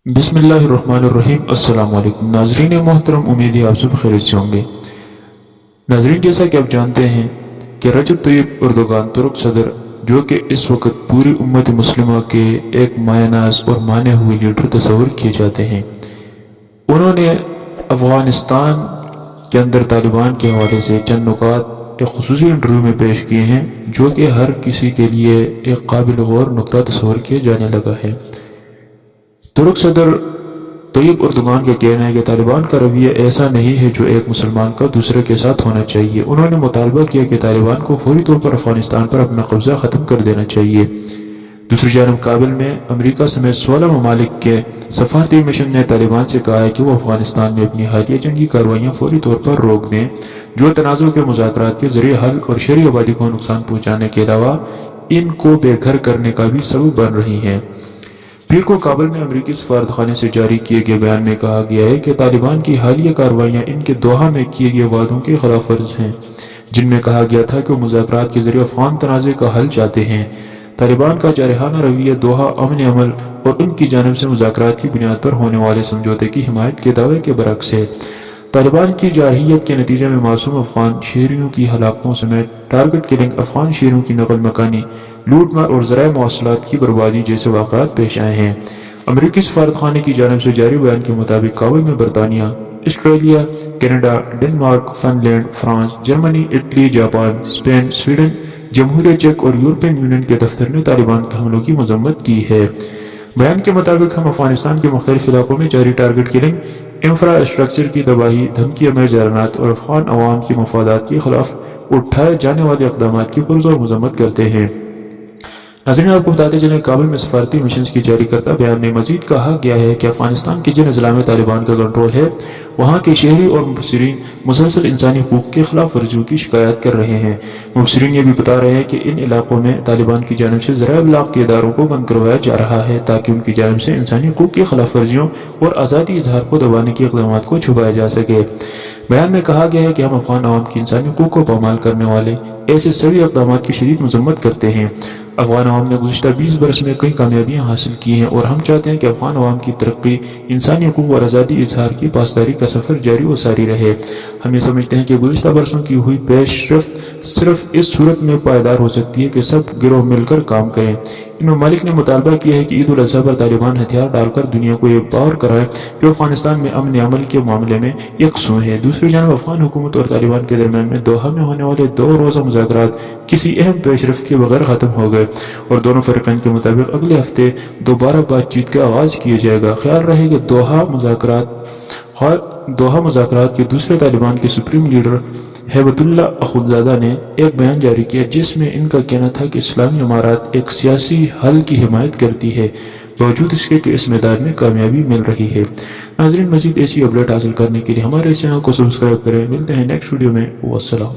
بسم اللہ الرحمن الرحیم۔ السلام علیکم ناظرین محترم، امید ہے آپ سب خیریت سے ہوں گے۔ ناظرین، جیسا کہ آپ جانتے ہیں کہ رجب طیب اردوغان ترک صدر، جو کہ اس وقت پوری امت مسلمہ کے ایک مایہ ناز اور مانے ہوئے لیڈر تصور کیے جاتے ہیں، انہوں نے افغانستان کے اندر طالبان کے حوالے سے چند نکات ایک خصوصی انٹرویو میں پیش کیے ہیں، جو کہ ہر کسی کے لیے ایک قابل غور نکتہ تصور کیا جانے لگا ہے۔ ترک صدر طیب اردوغان کا کہنا ہے کہ طالبان کا رویہ ایسا نہیں ہے جو ایک مسلمان کا دوسرے کے ساتھ ہونا چاہیے۔ انہوں نے مطالبہ کیا کہ طالبان کو فوری طور پر افغانستان پر اپنا قبضہ ختم کر دینا چاہیے۔ دوسری جانب کابل میں امریکہ سمیت 16 ممالک کے سفارتی مشن نے طالبان سے کہا ہے کہ وہ افغانستان میں اپنی حالیہ جنگی کارروائیاں فوری طور پر روک دیں، جو تنازع کے مذاکرات کے ذریعے حل اور شہری آبادی کو نقصان پہنچانے کے علاوہ ان کو بے گھر کرنے کا بھی سبب بن رہی ہیں۔ پیر کو کابل میں امریکی سفارتخانے سے جاری کیے گئے بیان میں کہا گیا ہے کہ طالبان کی حالیہ کارروائیاں ان کے دوحہ میں کیے گئے وعدوں کے خلاف ورز ہیں، جن میں کہا گیا تھا کہ وہ مذاکرات کے ذریعے افغان تنازع کا حل چاہتے ہیں۔ طالبان کا جارحانہ رویہ دوحہ امن عمل اور ان کی جانب سے مذاکرات کی بنیاد پر ہونے والے سمجھوتے کی حمایت کے دعوے کے برعکس ہے۔ طالبان کی جارحیت کے نتیجے میں معصوم افغان شہریوں کی ہلاکتوں سمیت ٹارگٹ کلنگ، افغان شہریوں کی نقل مکانی، لوٹ مار اور ذرائع مواصلات کی بربادی جیسے واقعات پیش آئے ہیں۔ امریکی سفارتخانے کی جانب سے جاری بیان کے مطابق کابل میں برطانیہ، Australia, Canada, Denmark, Finland, France, Germany, Italy, Japan, Spain, Sweden, جمہوریہ چیک اور یورپین یونین کے دفتر نے طالبان کے حملوں کی مذمت کی ہے۔ بیان کے مطابق ہم افغانستان کے مختلف علاقوں میں جاری ٹارگٹ کلنگ، انفراسٹرکچر کی تباہی، دھمکی آمیز اعلانات اور افغان عوام کے مفادات کے خلاف اٹھائے جانے والے اقدامات کی پرزور مذمت کرتے ہیں۔ ناظرین، آپ کو بتاتے چلیں، کابل میں سفارتی مشنز کی جاری کردہ بیان میں مزید کہا گیا ہے کہ افغانستان کے جن اضلاع میں طالبان کا کنٹرول ہے، وہاں کے شہری اور مبصرین مسلسل انسانی حقوق کی خلاف ورزیوں کی شکایات کر رہے ہیں۔ مبصرین یہ بھی بتا رہے ہیں کہ ان علاقوں میں طالبان کی جانب سے ذرائع ابلاغ کے اداروں کو بند کروایا جا رہا ہے تاکہ ان کی جانب سے انسانی حقوق کی خلاف ورزیوں اور آزادی اظہار کو دبانے کے اقدامات کو چھپایا جا سکے۔ بیان میں کہا گیا ہے کہ ہم افغان عوام کی انسانی حقوق کو پامال کرنے والے ایسے سبھی اقدامات کی شدید مذمت کرتے ہیں۔ افغان عوام نے گزشتہ 20 برس میں کئی کامیابیاں حاصل کی ہیں اور ہم چاہتے ہیں کہ افغان عوام کی ترقی، انسانی حقوق اور آزادی اظہار کی پاسداری کا سفر جاری و ساری رہے۔ ہم یہ سمجھتے ہیں کہ گزشتہ برسوں کی ہوئی پیش رفت صرف اس صورت میں پائیدار ہو سکتی ہے کہ سب گروہ مل کر کام کریں۔ ان ممالک نے مطالبہ کیا ہے کہ عید الاضحیٰ پر طالبان ہتھیار ڈال کر دنیا کو یہ باور کرائے کہ وہ افغانستان میں امن عمل کے معاملے میں یکساں ہے۔ دوسری جانب افغان حکومت اور طالبان کے درمیان میں دوحہ میں ہونے والے 2 روزہ مذاکرات کسی اہم پیش رفت کے بغیر ختم ہو گئے اور دونوں فریقین کے مطابق اگلے ہفتے دوبارہ بات چیت کا آغاز کیا جائے گا۔ خیال رہے کہ دوحہ مذاکرات کے دوسرے طالبان کے سپریم لیڈر ہیبت اللہ اخونزادہ نے ایک بیان جاری کیا جس میں ان کا کہنا تھا کہ اسلامی امارات ایک سیاسی حل کی حمایت کرتی ہے، باوجود اس کے کہ اس میدان میں کامیابی مل رہی ہے۔ ناظرین، مزید ایسی اپڈیٹ حاصل کرنے کے لیے ہمارے چینل کو سبسکرائب کریں۔ ملتے ہیں نیکسٹ ویڈیو میں۔ والسلام۔